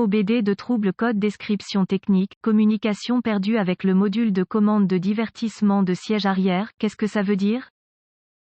OBD de trouble code description technique, communication perdue avec le module de commande de divertissement de siège arrière, qu'est-ce que ça veut dire?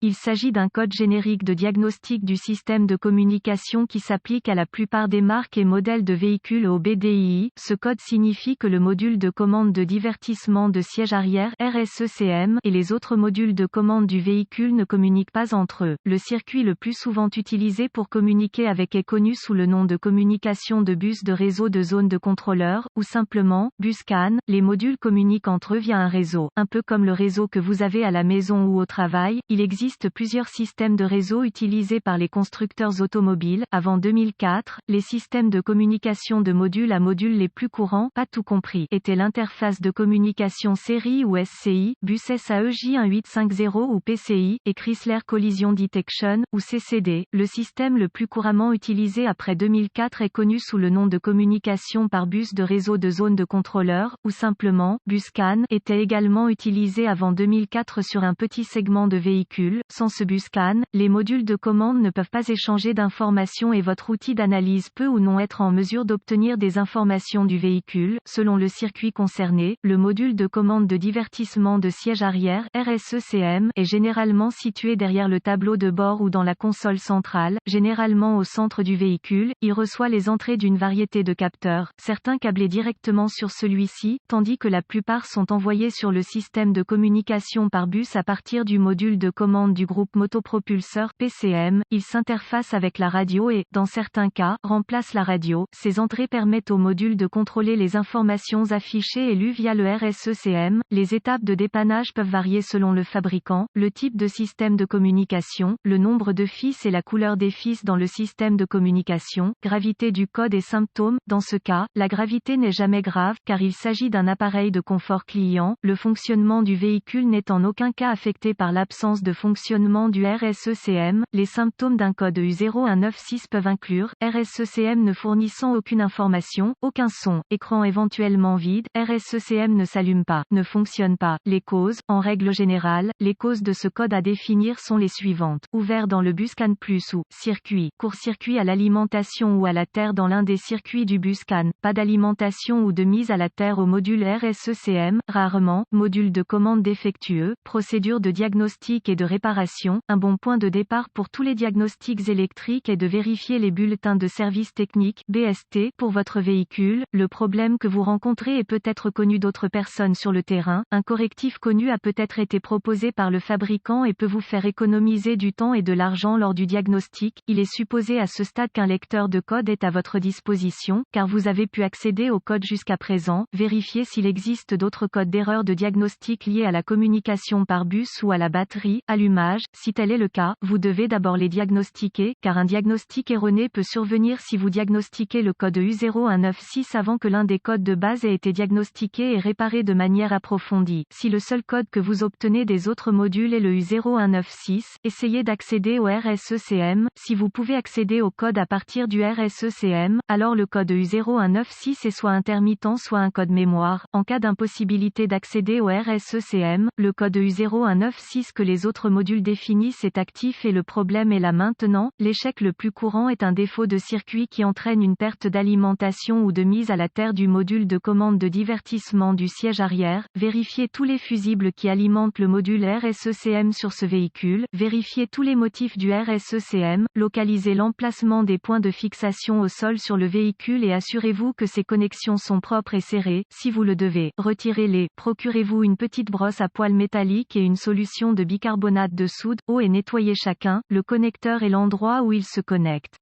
Il s'agit d'un code générique de diagnostic du système de communication qui s'applique à la plupart des marques et modèles de véhicules OBDII. Ce code signifie que le module de commande de divertissement de siège arrière RSECM et les autres modules de commande du véhicule ne communiquent pas entre eux. Le circuit le plus souvent utilisé pour communiquer avec est connu sous le nom de communication de bus de réseau de zone de contrôleur, ou simplement bus CAN. Les modules communiquent entre eux via un réseau, un peu comme le réseau que vous avez à la maison ou au travail. Il existe plusieurs systèmes de réseau utilisés par les constructeurs automobiles. Avant 2004, les systèmes de communication de module à module les plus courants, pas tout compris, étaient l'interface de communication série ou SCI, bus SAEJ1850 ou PCI, et Chrysler Collision Detection, ou CCD. Le système le plus couramment utilisé après 2004 est connu sous le nom de communication par bus de réseau de zone de contrôleur, ou simplement, bus CAN, était également utilisé avant 2004 sur un petit segment de véhicules. Sans ce bus CAN, les modules de commande ne peuvent pas échanger d'informations et votre outil d'analyse peut ou non être en mesure d'obtenir des informations du véhicule. Selon le circuit concerné, le module de commande de divertissement de siège arrière RSECM est généralement situé derrière le tableau de bord ou dans la console centrale, généralement au centre du véhicule. Il reçoit les entrées d'une variété de capteurs, certains câblés directement sur celui-ci, tandis que la plupart sont envoyés sur le système de communication par bus à partir du module de commande du groupe motopropulseur PCM. Il s'interface avec la radio et, dans certains cas, remplace la radio. Ces entrées permettent au module de contrôler les informations affichées et lues via le RSECM. Les étapes de dépannage peuvent varier selon le fabricant, le type de système de communication, le nombre de fils et la couleur des fils dans le système de communication, gravité du code et symptômes. Dans ce cas, la gravité n'est jamais grave, car il s'agit d'un appareil de confort client. Le fonctionnement du véhicule n'est en aucun cas affecté par l'absence de fonctionnement du RSECM. Les symptômes d'un code U0196 peuvent inclure RSECM ne fournissant aucune information, aucun son, écran éventuellement vide, RSECM ne s'allume pas, ne fonctionne pas. Les causes, en règle générale, les causes de ce code à définir sont les suivantes: ouvert dans le bus CAN plus ou circuit, court-circuit à l'alimentation ou à la terre dans l'un des circuits du bus CAN, pas d'alimentation ou de mise à la terre au module RSECM, rarement, module de commande défectueux, procédure de diagnostic et de réparation. Un bon point de départ pour tous les diagnostics électriques est de vérifier les bulletins de service technique (BST) pour votre véhicule. Le problème que vous rencontrez est peut-être connu d'autres personnes sur le terrain. Un correctif connu a peut-être été proposé par le fabricant et peut vous faire économiser du temps et de l'argent lors du diagnostic. Il est supposé à ce stade qu'un lecteur de code est à votre disposition, car vous avez pu accéder au code jusqu'à présent. Vérifiez s'il existe d'autres codes d'erreur de diagnostic liés à la communication par bus ou à la batterie, allumage. Si tel est le cas, vous devez d'abord les diagnostiquer, car un diagnostic erroné peut survenir si vous diagnostiquez le code U0196 avant que l'un des codes de base ait été diagnostiqué et réparé de manière approfondie. Si le seul code que vous obtenez des autres modules est le U0196, essayez d'accéder au RSECM. Si vous pouvez accéder au code à partir du RSECM, alors le code U0196 est soit intermittent soit un code mémoire. En cas d'impossibilité d'accéder au RSECM, le code U0196 que les autres modules définissent est actif et le problème est là maintenant. L'échec le plus courant est un défaut de circuit qui entraîne une perte d'alimentation ou de mise à la terre du module de commande de divertissement du siège arrière. Vérifiez tous les fusibles qui alimentent le module RSECM sur ce véhicule. Vérifiez tous les motifs du RSECM. Localisez l'emplacement des points de fixation au sol sur le véhicule et assurez-vous que ces connexions sont propres et serrées. Si vous le devez, retirez-les. Procurez-vous une petite brosse à poils métallique et une solution de bicarbonate de soude, eau et nettoyez chacun, le connecteur et l'endroit où il se connecte.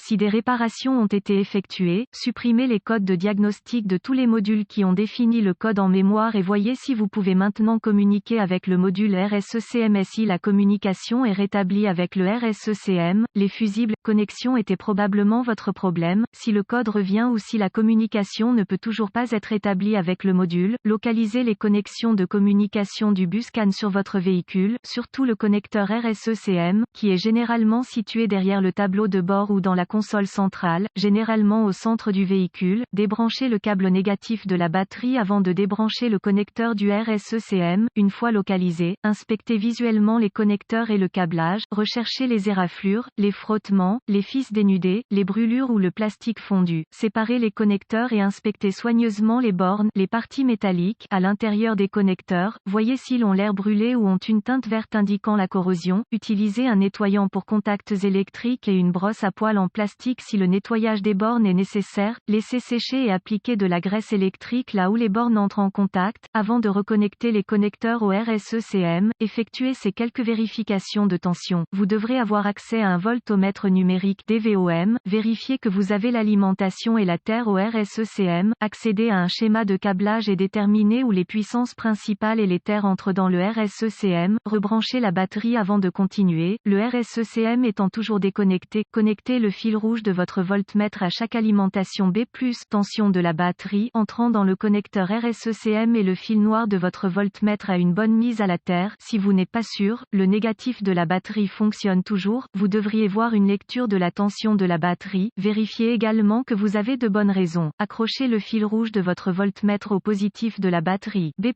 Si des réparations ont été effectuées, supprimez les codes de diagnostic de tous les modules qui ont défini le code en mémoire et voyez si vous pouvez maintenant communiquer avec le module RSECM. Si la communication est rétablie avec le RSECM, les fusibles connexions étaient probablement votre problème. Si le code revient ou si la communication ne peut toujours pas être établie avec le module, localisez les connexions de communication du bus CAN sur votre véhicule, surtout le connecteur RSECM, qui est généralement situé derrière le tableau de bord ou dans la console centrale, généralement au centre du véhicule, débranchez le câble négatif de la batterie avant de débrancher le connecteur du RSECM, une fois localisé, inspectez visuellement les connecteurs et le câblage, recherchez les éraflures, les frottements, les fils dénudés, les brûlures ou le plastique fondu, séparez les connecteurs et inspectez soigneusement les bornes, les parties métalliques, à l'intérieur des connecteurs, voyez s'ils ont l'air brûlés ou ont une teinte verte indiquant la corrosion, utilisez un nettoyant pour contacts électriques et une brosse à poils en plastique si le nettoyage des bornes est nécessaire, laissez sécher et appliquez de la graisse électrique là où les bornes entrent en contact, avant de reconnecter les connecteurs au RSECM, effectuez ces quelques vérifications de tension. Vous devrez avoir accès à un voltomètre numérique DVOM, vérifiez que vous avez l'alimentation et la terre au RSECM, accédez à un schéma de câblage et déterminez où les puissances principales et les terres entrent dans le RSECM, rebranchez la batterie avant de continuer, le RSECM étant toujours déconnecté, connectez le fil rouge de votre voltmètre à chaque alimentation B+, tension de la batterie, entrant dans le connecteur RSECM et le fil noir de votre voltmètre à une bonne mise à la terre. Si vous n'êtes pas sûr, le négatif de la batterie fonctionne toujours, vous devriez voir une lecture de la tension de la batterie, vérifiez également que vous avez de bonnes raisons, accrochez le fil rouge de votre voltmètre au positif de la batterie B+,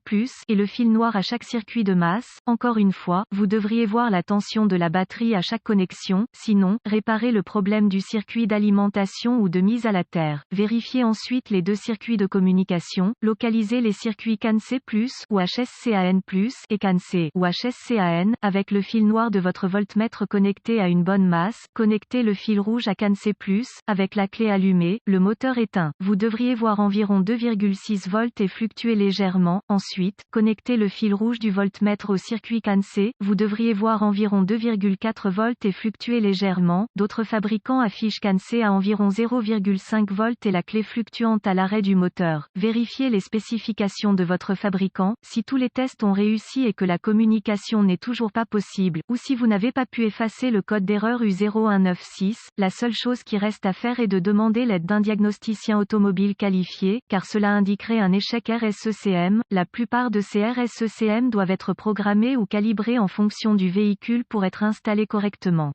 et le fil noir à chaque circuit de masse, encore une fois, vous devriez voir la tension de la batterie à chaque connexion, sinon, réparez le problème du circuit d'alimentation ou de mise à la terre, vérifiez ensuite les deux circuits de communication, localisez les circuits CAN-C+, ou HSCAN+, et CAN-C, ou HSCAN, avec le fil noir de votre voltmètre connecté à une bonne masse, connectez le fil rouge à CAN-C+, avec la clé allumée, le moteur éteint, vous devriez voir environ 2,6 volts et fluctuer légèrement, ensuite, connectez le fil rouge du voltmètre au circuit CAN-C, vous devriez voir environ 2,4 volts et fluctuer légèrement, d'autres fabricants affichent CAN-C à environ 0,5 volts et la clé fluctuante à l'arrêt du moteur. Vérifiez les spécifications de votre fabricant, si tous les tests ont réussi et que la communication n'est toujours pas possible, ou si vous n'avez pas pu effacer le code d'erreur U0196, la seule chose qui reste à faire est de demander l'aide d'un diagnosticien automobile qualifié, car cela indiquerait un échec RSECM. La plupart de ces RSECM doivent être programmés ou calibrés en fonction du véhicule pour être installés correctement.